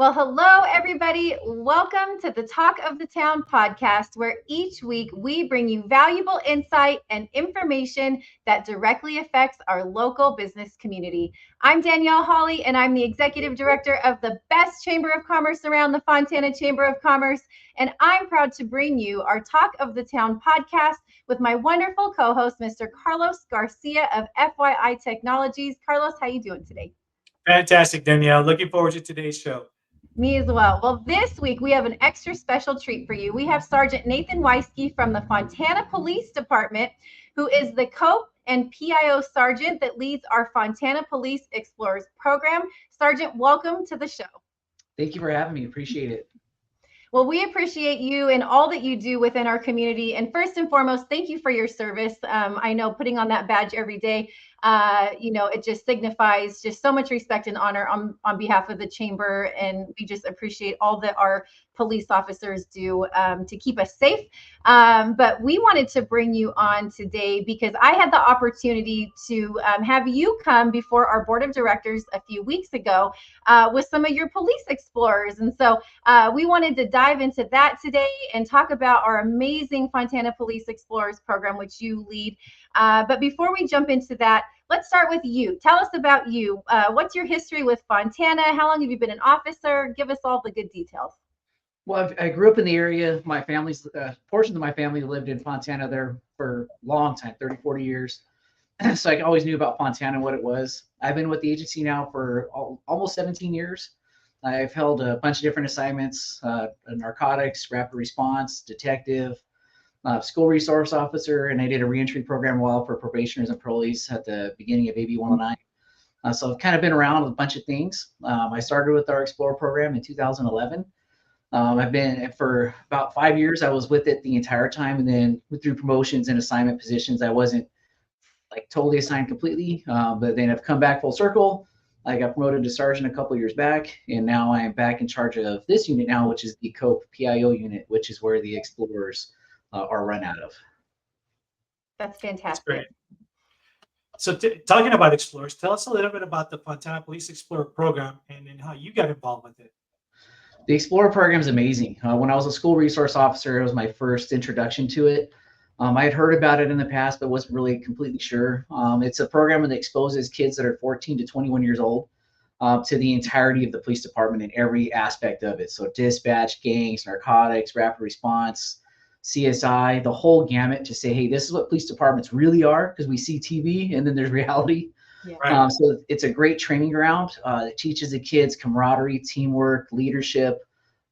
Well, hello, everybody. Welcome to the Talk of the Town podcast, where each week we bring you valuable insight and information that directly affects our local business community. I'm Danielle Hawley, and I'm the executive director of the best chamber of commerce around, the Fontana Chamber of Commerce. And I'm proud to bring you our Talk of the Town podcast with my wonderful co-host, Mr. Carlos Garcia of FYI Technologies. Carlos, how you doing today? Fantastic, Danielle. Looking forward to today's show. Me as well. Well, this week we have an extra special treat for you. We have Sergeant Nathan Weiske from the Fontana Police Department, who is the COPE and PIO sergeant that leads our Fontana Police Explorers Program. Sergeant, welcome to the show. Thank you for having me. Appreciate it. Well, we appreciate you and all that you do within our community. And first and foremost, thank you for your service. I know putting on that badge every day, it just signifies just so much respect and honor on behalf of the chamber. And we just appreciate all that our police officers do to keep us safe. But we wanted to bring you on today because I had the opportunity to have you come before our board of directors a few weeks ago with some of your police explorers. And so we wanted to dive into that today and talk about our amazing Fontana Police Explorers Program, which you lead. But before we jump into that, let's start with you. Tell us about you. What's your history with Fontana? How long have you been an officer? Give us all the good details. Well, I grew up in the area. My family's portion of my family lived in Fontana there for a long time, 30, 40 years. So I always knew about Fontana, what it was. I've been with the agency now for almost 17 years. I've held a bunch of different assignments, narcotics, rapid response, detective, school resource officer, and I did a reentry program while for probationers and parolees at the beginning of AB 109. So I've kind of been around a bunch of things. I started with our Explorer program in 2011. I've been for about 5 years. I was with it the entire time, and then through promotions and assignment positions, I wasn't like totally assigned completely, but then I've come back full circle. I got promoted to sergeant a couple years back, and now I am back in charge of this unit now, which is the COPE PIO unit, which is where the explorers are run out of. That's fantastic. That's great. So talking about explorers, tell us a little bit about the Fontana Police Explorer Program and how you got involved with it. The Explorer program is amazing. When I was a school resource officer, it was my first introduction to it. I had heard about it in the past, but wasn't really completely sure. It's a program that exposes kids that are 14 to 21 years old to the entirety of the police department in every aspect of it. So dispatch, gangs, narcotics, rapid response, CSI, the whole gamut, to say, hey, this is what police departments really are, because we see TV and then there's reality. Yeah. Right. So it's a great training ground. It teaches the kids camaraderie, teamwork, leadership.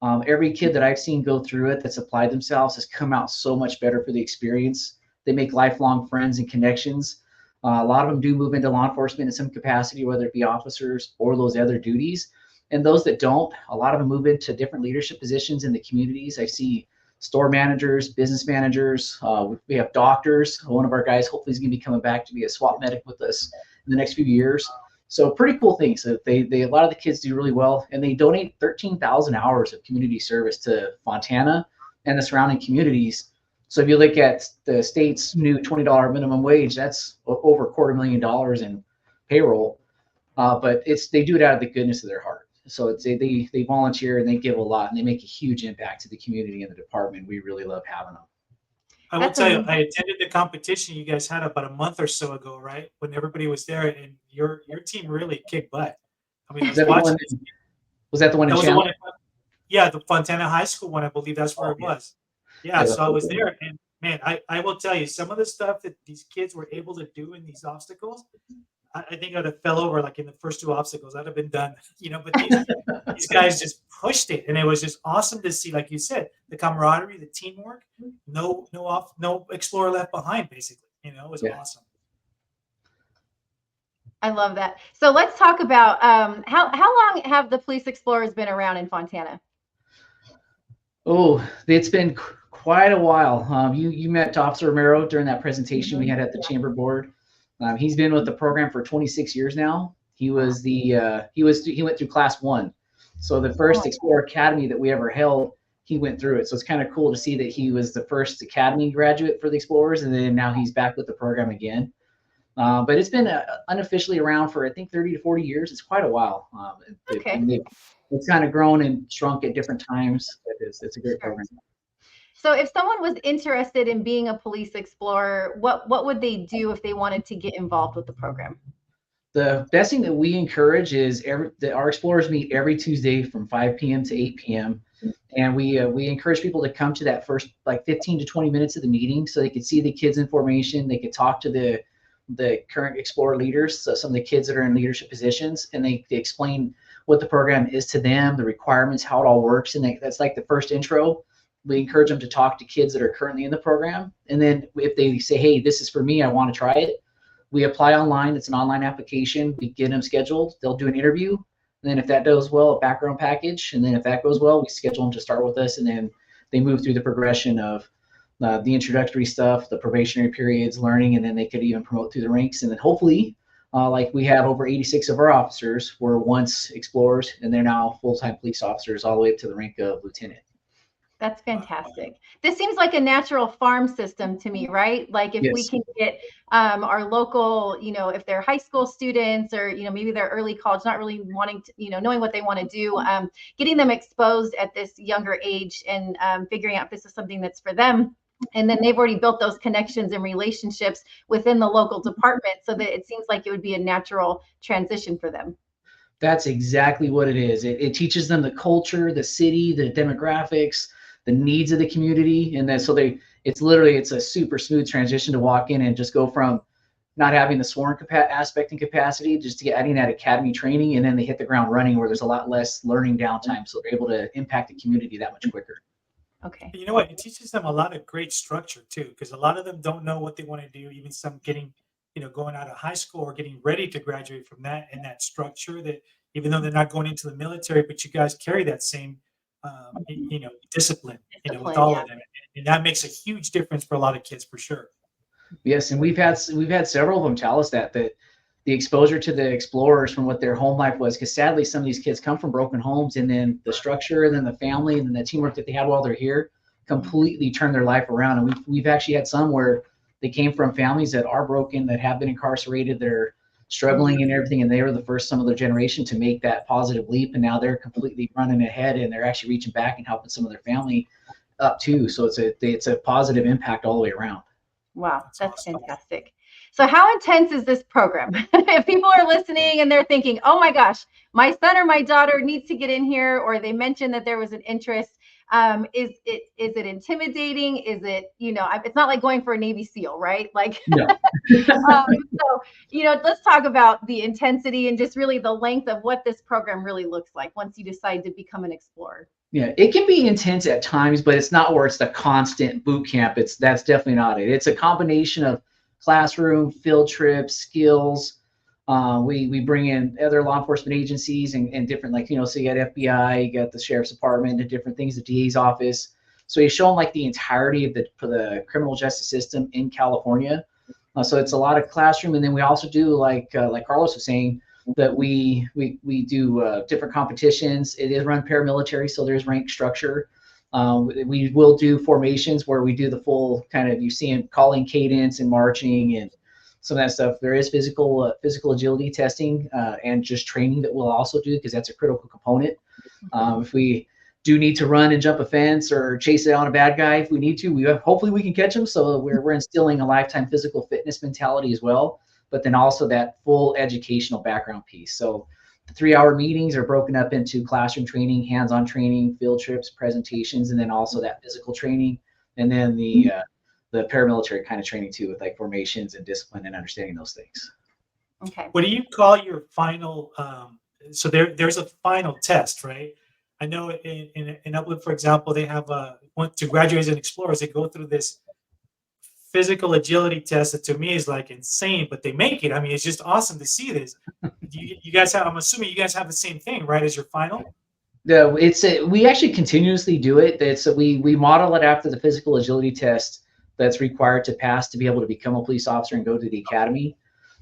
Every kid that I've seen go through it that's applied themselves has come out so much better for the experience. They make lifelong friends and connections. A lot of them do move into law enforcement in some capacity, whether it be officers or those other duties. And those that don't, a lot of them move into different leadership positions in the communities. I see store managers, business managers. We have doctors. One of our guys hopefully is going to be coming back to be a SWAT medic with us in the next few years. So pretty cool things. They a lot of the kids do really well, and they donate 13,000 hours of community service to Fontana and the surrounding communities. So if you look at the state's new $20 minimum wage, that's over $250,000 in payroll. But they do it out of the goodness of their heart. So they volunteer and they give a lot, and they make a huge impact to the community and the department. We really love having them. I will tell you, I attended the competition you guys had about a month or so ago, right? When everybody was there, and your team really kicked butt. I mean, Was that the one in Chandler? Yeah, the Fontana High School one, I believe that's where it was. Yeah, so I was there, and man, I will tell you, some of the stuff that these kids were able to do in these obstacles, I think I'd have fell over like in the first two obstacles. I'd have been done, but these guys just pushed it, and it was just awesome to see, like you said, the camaraderie, the teamwork, no explorer left behind, basically. It was awesome. I love that. So let's talk about how long have the police explorers been around in Fontana? Oh, it's been quite a while. You met Officer Romero during that presentation we had at the chamber board. He's been with the program for 26 years now. He was he went through class 1. So the first Explorer Academy that we ever held, he went through it. So it's kind of cool to see that he was the first Academy graduate for the Explorers, and then now he's back with the program again. But it's been unofficially around for, I think, 30 to 40 years. It's quite a while. Okay. it's kind of grown and shrunk at different times. It's a great program. So if someone was interested in being a police explorer, what would they do if they wanted to get involved with the program? The best thing that we encourage is our explorers meet every Tuesday from 5 p.m. to 8 p.m. And we encourage people to come to that first like 15 to 20 minutes of the meeting so they could see the kids' information. They could talk to the current explorer leaders, so some of the kids that are in leadership positions, and they explain what the program is to them, the requirements, how it all works. And that's like the first intro. We encourage them to talk to kids that are currently in the program. And then if they say, hey, this is for me, I want to try it, we apply online. It's an online application. We get them scheduled. They'll do an interview. And then if that goes well, a background package. And then if that goes well, we schedule them to start with us. And then they move through the progression of the introductory stuff, the probationary periods, learning, and then they could even promote through the ranks. And then hopefully, like we have over 86 of our officers were once explorers, and they're now full-time police officers all the way up to the rank of lieutenant. That's fantastic. This seems like a natural farm system to me, right? Like if we can get our local, if they're high school students or, maybe they're early college, not really wanting to, knowing what they want to do, getting them exposed at this younger age and figuring out if this is something that's for them. And then they've already built those connections and relationships within the local department so that it seems like it would be a natural transition for them. That's exactly what it is. It teaches them the culture, the city, the demographics, the needs of the community. And then it's a super smooth transition to walk in and just go from not having the sworn aspect and capacity just to adding that academy training. And then they hit the ground running where there's a lot less learning downtime. So they're able to impact the community that much quicker. Okay. You know what? It teaches them a lot of great structure too, because a lot of them don't know what they want to do. Even some getting, going out of high school or getting ready to graduate from that, and that structure that even though they're not going into the military, but you guys carry that same, discipline, with all of them, and that makes a huge difference for a lot of kids for sure. Yes, and we've had several of them tell us that the exposure to the explorers from what their home life was, because sadly some of these kids come from broken homes, and then the structure, and then the family, and then the teamwork that they had while they're here completely turned their life around. And we've actually had some where they came from families that are broken, that have been incarcerated, that are struggling and everything, and they were the first some of their generation to make that positive leap, and now they're completely running ahead, and they're actually reaching back and helping some of their family up too. So it's a positive impact all the way around. Wow, that's fantastic. So how intense is this program? If people are listening and they're thinking, oh my gosh, my son or my daughter needs to get in here, or they mentioned that there was an interest, is it intimidating? Is it, it's not like going for a Navy SEAL, right? Like, No. so, let's talk about the intensity and just really the length of what this program really looks like once you decide to become an explorer. Yeah, it can be intense at times, but it's not where it's the constant boot camp. That's definitely not it. It's a combination of classroom, field trips, skills. We bring in other law enforcement agencies and different, like, so you got FBI, you got the sheriff's department, and different things, the DA's office. So you show them like the entirety of the criminal justice system in California. So it's a lot of classroom, and then we also do like Carlos was saying, that we do different competitions. It is run paramilitary, so there's rank structure. We will do formations where we do the full kind of, you see in calling cadence and marching and some of that stuff. There is physical agility testing and just training that we'll also do, because that's a critical component. If we do need to run and jump a fence or chase down a bad guy, if we need to, hopefully we can catch them. So we're instilling a lifetime physical fitness mentality as well, but then also that full educational background piece. So the 3-hour meetings are broken up into classroom training, hands-on training, field trips, presentations, and then also that physical training, and then the paramilitary kind of training too, with like formations and discipline and understanding those things. Okay. What do you call your final? So there's a final test, right? I know in Upland, for example, they have want to graduate as an explorer. They go through this physical agility test that to me is like insane, but they make it. I mean, it's just awesome to see this. You guys have, I'm assuming you guys have the same thing, right, as your final? No, we actually continuously do it. We model it after the physical agility test that's required to pass to be able to become a police officer and go to the academy.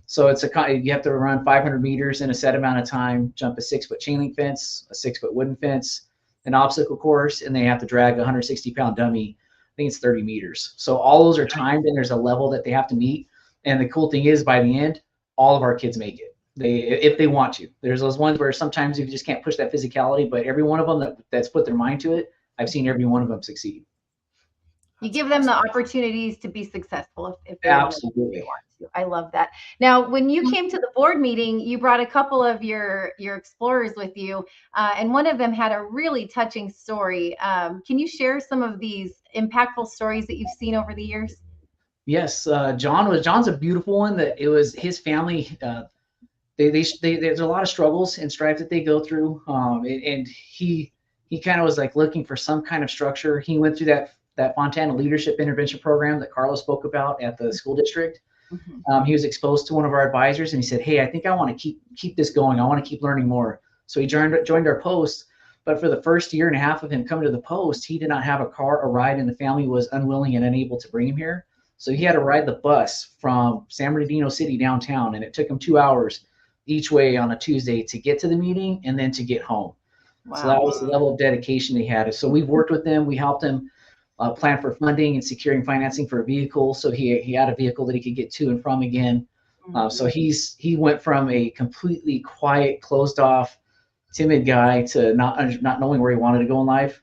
So you have to run 500 meters in a set amount of time, jump a 6-foot chain link fence, a 6-foot wooden fence, an obstacle course, and they have to drag a 160-pound dummy. I think it's 30 meters. So all those are timed, and there's a level that they have to meet. And the cool thing is, by the end, all of our kids make it. if they want to. There's those ones where sometimes you just can't push that physicality, but every one of them that's put their mind to it, I've seen every one of them succeed. You give them the opportunities to be successful if they Absolutely want to. I love that. Now, when you came to the board meeting, you brought a couple of your explorers with you, and one of them had a really touching story. Can you share some of these impactful stories that you've seen over the years? Yes, John's a beautiful one. That it was his family. There's a lot of struggles and strife that they go through, and he kind of was like looking for some kind of structure. He went through that Fontana Leadership Intervention Program that Carlos spoke about at the school district. Mm-hmm. He was exposed to one of our advisors, and he said, "Hey, I think I want to keep this going. I want to keep learning more." So he joined our post. But for the first year and a half of him coming to the post, he did not have a car or ride, and the family was unwilling and unable to bring him here. So he had to ride the bus from San Bernardino City downtown, and it took him 2 hours each way on a Tuesday to get to the meeting and then to get home. Wow. So that was the level of dedication he had. So we've worked with him. We helped him plan for funding and securing financing for a vehicle. So he had a vehicle that he could get to and from again. So he went from a completely quiet, closed off, timid guy to not knowing where he wanted to go in life,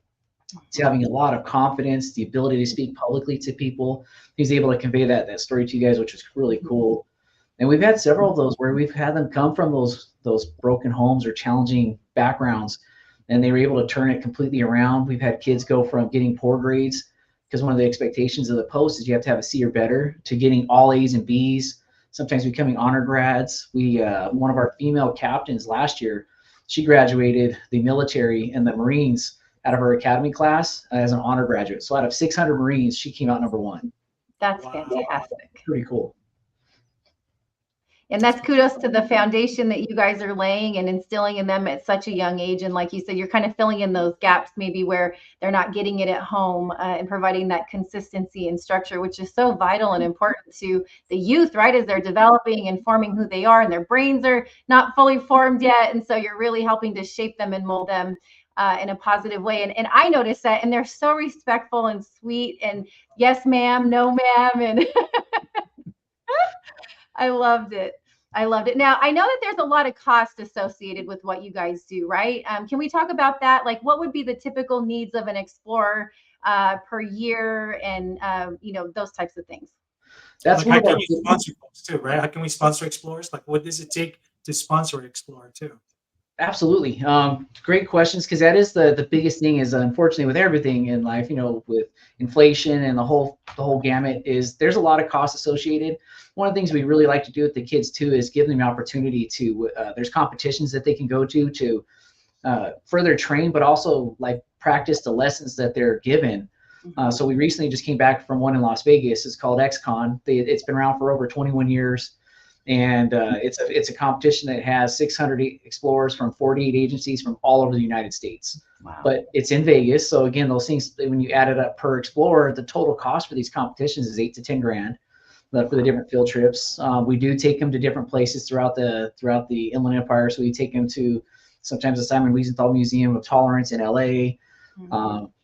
to having a lot of confidence, the ability to speak publicly to people. He's able to convey that story to you guys, which was really cool. And we've had several of those where we've had them come from those broken homes or challenging backgrounds, and they were able to turn it completely around. We've had kids go from getting poor grades, because one of the expectations of the post is you have to have a C or better, to getting all A's and B's, sometimes becoming honor grads. One of our female captains last year, she graduated the military and the Marines out of her academy class as an honor graduate. So out of 600 Marines, she came out number 1. That's fantastic. Pretty cool. And that's kudos to the foundation that you guys are laying and instilling in them at such a young age. And like you said, you're kind of filling in those gaps maybe where they're not getting it at home, and providing that consistency and structure, which is so vital and important to the youth, right? As they're developing and forming who they are, and their brains are not fully formed yet. And so you're really helping to shape them and mold them in a positive way. And I noticed that, and they're so respectful and sweet, and yes, ma'am, no, ma'am. And I loved it. Now, I know that there's a lot of cost associated with what you guys do, right? Can we talk about that? Like, what would be the typical needs of an explorer per year, and those types of things? That's how can you sponsor folks too, right? How can we sponsor explorers? Like, what does it take to sponsor an explorer too? Absolutely. Great questions, because that is the biggest thing is, unfortunately, with everything in life, with inflation and the whole gamut, is there's a lot of costs associated. One of the things we really like to do with the kids too is give them the opportunity to, there's competitions that they can go to further train, but also like practice the lessons that they're given. So we recently just came back from one in Las Vegas. It's called XCon. It's been around for over 21 years. And it's a competition that has 600 explorers from 48 agencies from all over the United States. Wow. But it's in Vegas, so again, those things, when you add it up per explorer, the total cost for these competitions is $8 to $10 grand for the different field trips. We do take them to different places throughout the Inland Empire. So we take them to sometimes the Simon Wiesenthal Museum of Tolerance in LA,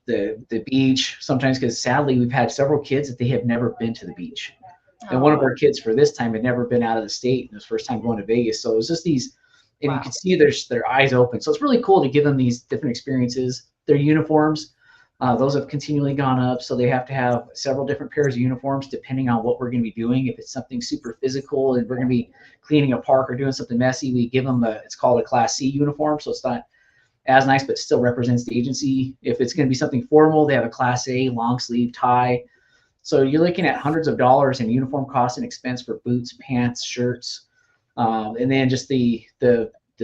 the beach. Sometimes, because sadly we've had several kids that they have never been to the beach. And one of our kids for this time had never been out of the state, and it was first time going to Vegas. So it was just these, and wow. You could see their eyes open. So it's really cool to give them these different experiences. Their uniforms, those have continually gone up. So they have to have several different pairs of uniforms depending on what we're going to be doing. If it's something super physical and we're going to be cleaning a park or doing something messy, we give them it's called a Class C uniform. So it's not as nice, but still represents the agency. If it's going to be something formal, they have a Class A long sleeve tie. So you're looking at hundreds of dollars in uniform costs and expense for boots, pants, shirts, and then just the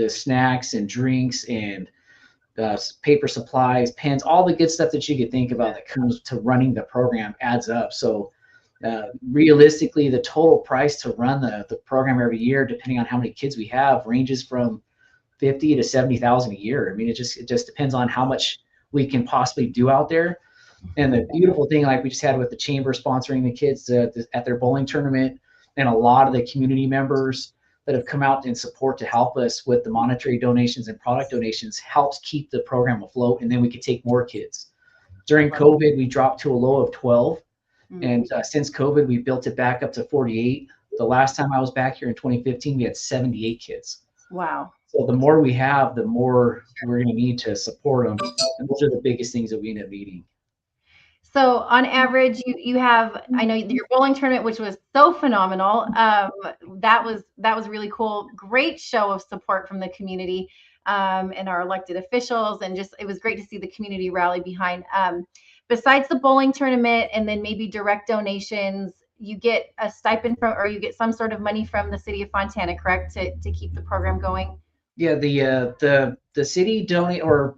snacks and drinks and paper supplies, pens, all the good stuff that you could think about that comes to running the program adds up. So realistically, the total price to run the program every year, depending on how many kids we have, ranges from $50,000 to $70,000 a year. I mean, it just depends on how much we can possibly do out there. And the beautiful thing, like we just had with the chamber sponsoring the kids at their bowling tournament, and a lot of the community members that have come out in support to help us with the monetary donations and product donations, helps keep the program afloat. And then we could take more kids. During COVID, we dropped to a low of 12. And since COVID, we built it back up to 48. The last time I was back here in 2015, we had 78 kids. Wow. So the more we have, the more we're going to need to support them. And those are the biggest things that we end up needing. So on average, you have, I know your bowling tournament, which was so phenomenal. That was really cool. Great show of support from the community and our elected officials, and just it was great to see the community rally behind. Besides the bowling tournament, and then maybe direct donations, you get a stipend from, or you get some sort of money from the city of Fontana, correct, to keep the program going? Yeah, the city donate or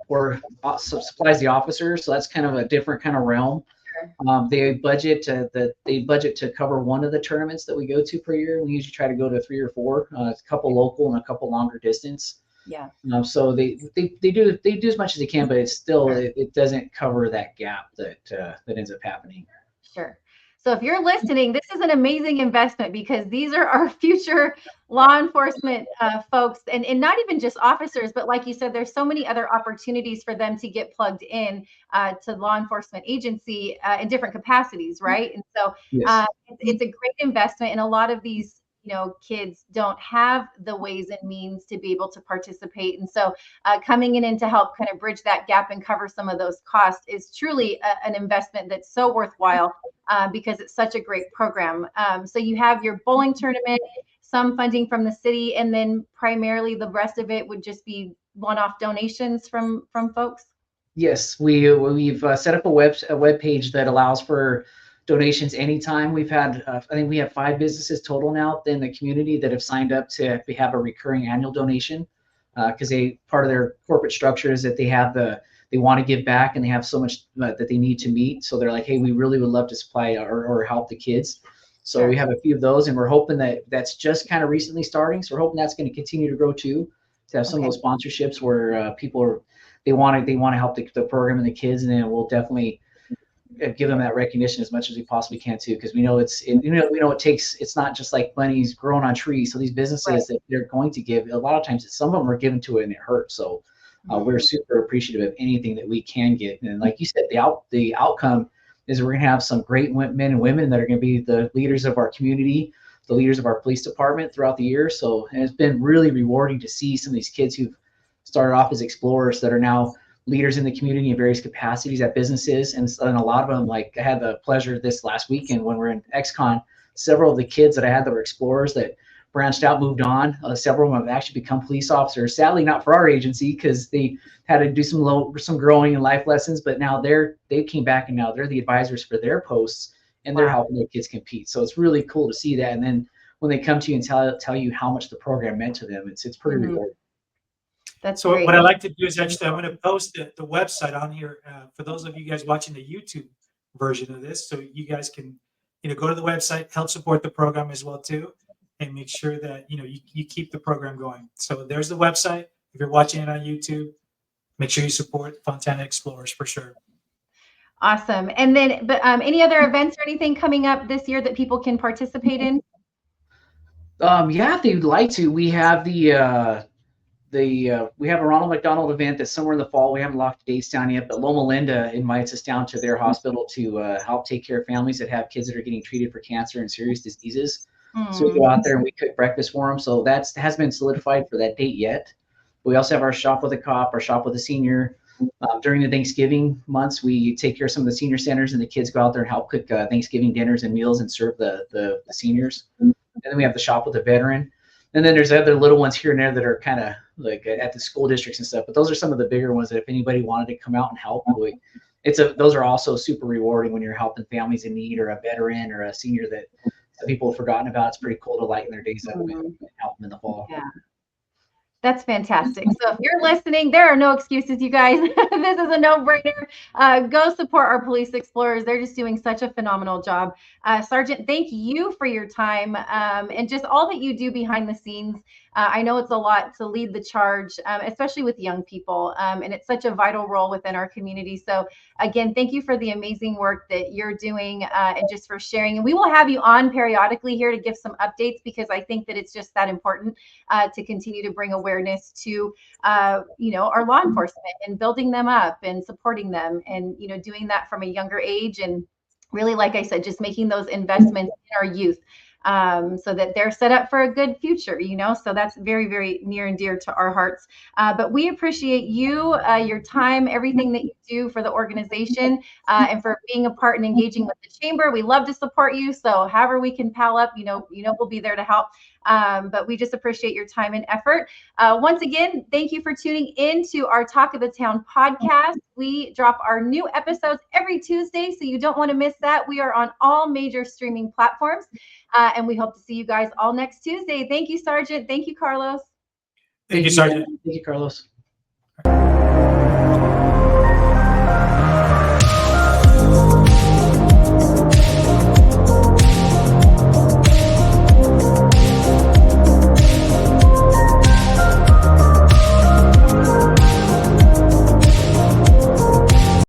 supplies the officers, so that's kind of a different kind of realm. They budget to cover one of the tournaments that we go to per year. We usually try to go to 3 or 4, a couple local and a couple longer distance. Yeah. So they do as much as they can, but it's still it doesn't cover that gap that ends up happening. Sure. So if you're listening, this is an amazing investment, because these are our future law enforcement folks, and not even just officers, but like you said, there's so many other opportunities for them to get plugged in to law enforcement agency in different capacities, right? And so Yes. it's a great investment, and a lot of these kids don't have the ways and means to be able to participate. And so coming in and to help kind of bridge that gap and cover some of those costs is truly an investment that's so worthwhile because it's such a great program. So you have your bowling tournament, some funding from the city, and then primarily the rest of it would just be one-off donations from folks. Yes, we've set up a web page that allows for donations anytime. We've had I think we have 5 businesses total now in the community that have signed up to have a recurring annual donation, because part of their corporate structure is that they want to give back, and they have so much that they need to meet. So they're like, hey, we really would love to supply or help the kids. So we have a few of those, and we're hoping that's just kind of recently starting. So we're hoping that's going to continue to grow too, to have some of those sponsorships where people they want to help the program and the kids, and then we'll definitely give them that recognition as much as we possibly can too, because we know it takes, it's not just like money's growing on trees. So these businesses that they're going to give, a lot of times some of them are given to it and it hurts. So we're super appreciative of anything that we can get. And like you said, the outcome is we're going to have some great men and women that are going to be the leaders of our community, the leaders of our police department throughout the year. So it's been really rewarding to see some of these kids who've started off as explorers that are now leaders in the community in various capacities at businesses. And a lot of them, like I had the pleasure this last weekend when we were in XCon, several of the kids that I had that were explorers that branched out, moved on. Several of them have actually become police officers, sadly not for our agency because they had to do some growing and life lessons, but now they came back and now they're the advisors for their posts, and they're helping their kids compete. So it's really cool to see that. And then when they come to you and tell you how much the program meant to them, it's pretty rewarding. That's so great. What I like to do is actually I'm going to post the website on here for those of you guys watching the YouTube version of this, so you guys can go to the website, help support the program as well too, and make sure that you keep the program going. So there's the website. If you're watching it on YouTube, make sure you support Fontana Explorers for sure. Awesome. And then, but any other events or anything coming up this year that people can participate in? Yeah, if they'd like to. We have we have a Ronald McDonald event that's somewhere in the fall. We haven't locked the dates down yet, but Loma Linda invites us down to their hospital to help take care of families that have kids that are getting treated for cancer and serious diseases. So we go out there and we cook breakfast for them. So that hasn't been solidified for that date yet. But we also have our shop with a cop, our shop with a senior. During the Thanksgiving months, we take care of some of the senior centers, and the kids go out there and help cook Thanksgiving dinners and meals and serve the seniors. And then we have the shop with a veteran. And then there's other little ones here and there that are kind of like at the school districts and stuff. But those are some of the bigger ones that if anybody wanted to come out and help, those are also super rewarding when you're helping families in need or a veteran or a senior that people have forgotten about. It's pretty cool to lighten their days up and help them in the fall. Yeah. That's fantastic. So if you're listening, there are no excuses, you guys. This is a no-brainer. Go support our police explorers. They're just doing such a phenomenal job. Sergeant, thank you for your time and just all that you do behind the scenes. I know it's a lot to lead the charge, especially with young people, and it's such a vital role within our community. So again, thank you for the amazing work that you're doing and just for sharing. And we will have you on periodically here to give some updates, because I think that it's just that important to continue to bring awareness to, our law enforcement and building them up and supporting them and, doing that from a younger age. And really, like I said, just making those investments in our youth. so that they're set up for a good future, you know. So that's very, very near and dear to our hearts. But we appreciate you, your time, everything that you do for the organization, and for being a part and engaging with the chamber. We love to support you. So however we can pal up, we'll be there to help. But we just appreciate your time and effort. Once again, thank you for tuning in to our Talk of the Town podcast. We drop our new episodes every Tuesday, so you don't want to miss that. We are on all major streaming platforms, and we hope to see you guys all next Tuesday. Thank you, Sergeant. Thank you, Carlos. Thank you, Sergeant. Thank you, Carlos.